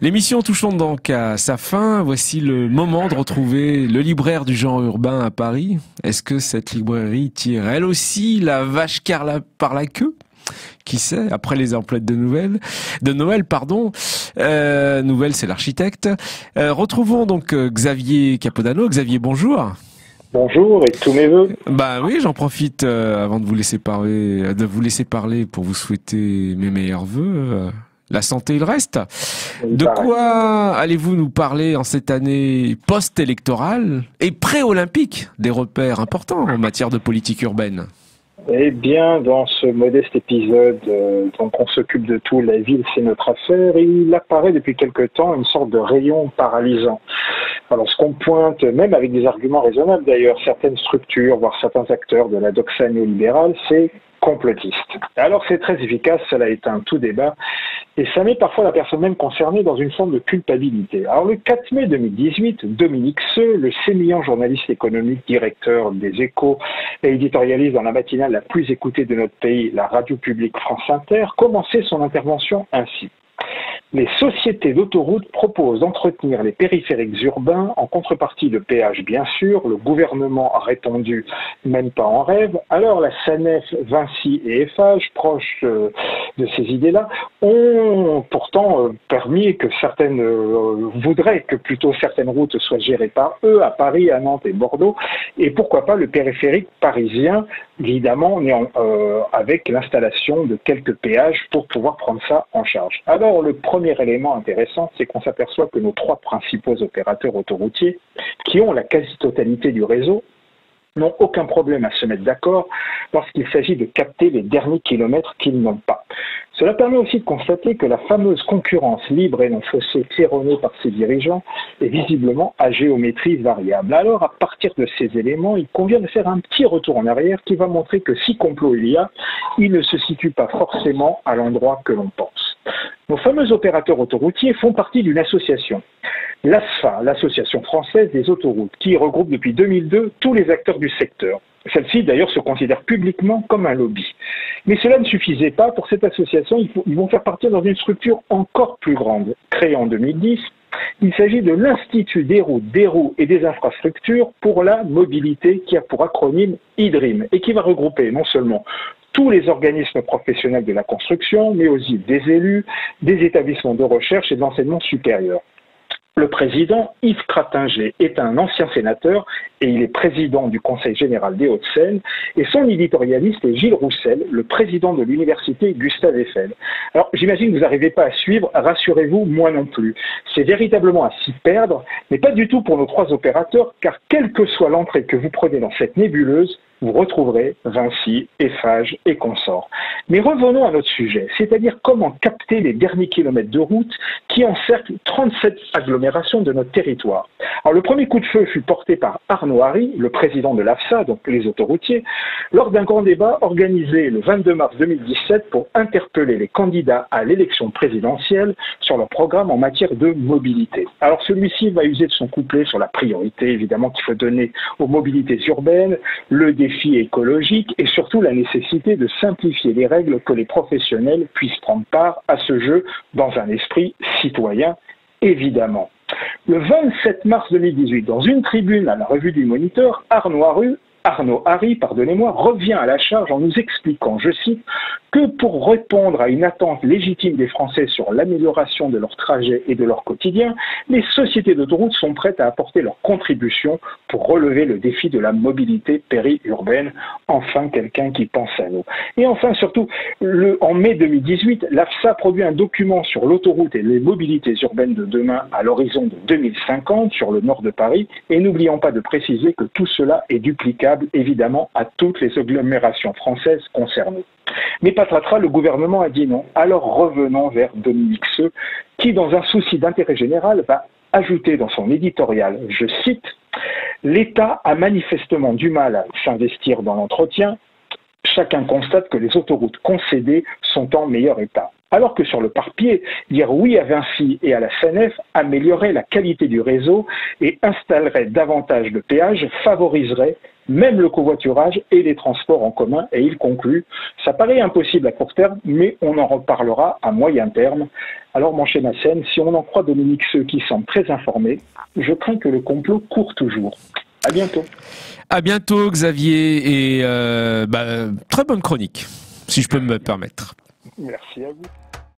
L'émission touchant donc à sa fin, voici le moment de retrouver le libraire du genre urbain à Paris. Est-ce que cette librairie tire elle aussi la vache par la queue? Qui sait, après les emplettes de Noël, pardon. Nouvelle, c'est l'architecte. Retrouvons donc Xavier Capodano. Xavier, bonjour. Bonjour et tous mes vœux. Bah oui, j'en profite avant de vous laisser parler pour vous souhaiter mes meilleurs vœux. La santé, il reste. De quoi allez-vous nous parler en cette année post-électorale et pré-olympique, des repères importants en matière de politique urbaine? Eh bien, dans ce modeste épisode, donc on s'occupe de tout, la ville c'est notre affaire, il apparaît depuis quelque temps une sorte de rayon paralysant. Alors ce qu'on pointe, même avec des arguments raisonnables d'ailleurs, certaines structures, voire certains acteurs de la doxa néolibérale, c'est complotiste. Alors c'est très efficace, cela éteint tout débat, et ça met parfois la personne même concernée dans une forme de culpabilité. Alors le 4 mai 2018, Dominique Seux, le sémillant journaliste économique, directeur des Échos et éditorialiste dans la matinale la plus écoutée de notre pays, la radio publique France Inter, commençait son intervention ainsi. Les sociétés d'autoroutes proposent d'entretenir les périphériques urbains en contrepartie de péages, bien sûr. Le gouvernement a répondu même pas en rêve. Alors la SANEF, Vinci et Eiffage, proches de ces idées-là, ont pourtant permis que certaines voudraient que plutôt certaines routes soient gérées par eux, à Paris, à Nantes et Bordeaux. Et pourquoi pas le périphérique parisien, évidemment, avec l'installation de quelques péages pour pouvoir prendre ça en charge. Alors le premier élément intéressant, c'est qu'on s'aperçoit que nos trois principaux opérateurs autoroutiers, qui ont la quasi-totalité du réseau, n'ont aucun problème à se mettre d'accord lorsqu'il s'agit de capter les derniers kilomètres qu'ils n'ont pas. Cela permet aussi de constater que la fameuse concurrence libre et non faussée claironnée par ses dirigeants est visiblement à géométrie variable. Alors, à partir de ces éléments, il convient de faire un petit retour en arrière qui va montrer que si complot il y a, il ne se situe pas forcément à l'endroit que l'on pense. Nos fameux opérateurs autoroutiers font partie d'une association, l'ASFA, l'Association française des autoroutes, qui regroupe depuis 2002 tous les acteurs du secteur. Celle-ci, d'ailleurs, se considère publiquement comme un lobby. Mais cela ne suffisait pas. Pour cette association, ils vont faire partie dans une structure encore plus grande. Créée en 2010, il s'agit de l'Institut des routes, des roues et des infrastructures pour la mobilité, qui a pour acronyme IDRIM, et qui va regrouper non seulement tous les organismes professionnels de la construction, mais aussi des élus, des établissements de recherche et de l'enseignement supérieur. Le président, Yves Cratinger, est un ancien sénateur et il est président du Conseil général des Hauts-de-Seine, et son éditorialiste est Gilles Roussel, le président de l'université Gustave Eiffel. Alors j'imagine que vous n'arrivez pas à suivre, rassurez-vous, moi non plus. C'est véritablement à s'y perdre, mais pas du tout pour nos trois opérateurs, car quelle que soit l'entrée que vous prenez dans cette nébuleuse, vous retrouverez Vinci, Eiffage et consorts. Mais revenons à notre sujet, c'est-à-dire comment capter les derniers kilomètres de route qui encerclent 37 agglomérations de notre territoire. Alors le premier coup de feu fut porté par Arnaud Hari, le président de l'AFSA, donc les autoroutiers, lors d'un grand débat organisé le 22 mars 2017 pour interpeller les candidats à l'élection présidentielle sur leur programme en matière de mobilité. Alors celui-ci va user de son couplet sur la priorité, évidemment, qu'il faut donner aux mobilités urbaines, le défi écologique et surtout la nécessité de simplifier les règles que les professionnels puissent prendre part à ce jeu dans un esprit citoyen, évidemment. Le 27 mars 2018, dans une tribune à la revue du Moniteur, Arnaud Hari, revient à la charge en nous expliquant, je cite, que pour répondre à une attente légitime des Français sur l'amélioration de leur trajet et de leur quotidien, les sociétés d'autoroutes sont prêtes à apporter leur contribution pour relever le défi de la mobilité périurbaine. Enfin, quelqu'un qui pense à nous. Et enfin, surtout, en mai 2018, l'AFSA produit un document sur l'autoroute et les mobilités urbaines de demain à l'horizon de 2050 sur le nord de Paris. Et n'oublions pas de préciser que tout cela est duplicable, évidemment, à toutes les agglomérations françaises concernées. Mais patatras, le gouvernement a dit non. Alors revenons vers Dominique Seux, qui, dans un souci d'intérêt général, va ajouter dans son éditorial, je cite, « L'État a manifestement du mal à s'investir dans l'entretien. Chacun constate que les autoroutes concédées sont en meilleur état. Alors que sur le papier, dire oui à Vinci et à la SANEF améliorerait la qualité du réseau et installerait davantage de péages, favoriserait même le covoiturage et les transports en commun. Et il conclut, ça paraît impossible à court terme, mais on en reparlera à moyen terme. Alors mon cher Massène, si on en croit Dominique Seux qui semble très informé, je crains que le complot court toujours. À bientôt. À bientôt Xavier et très bonne chronique, si je peux me permettre. Merci à vous.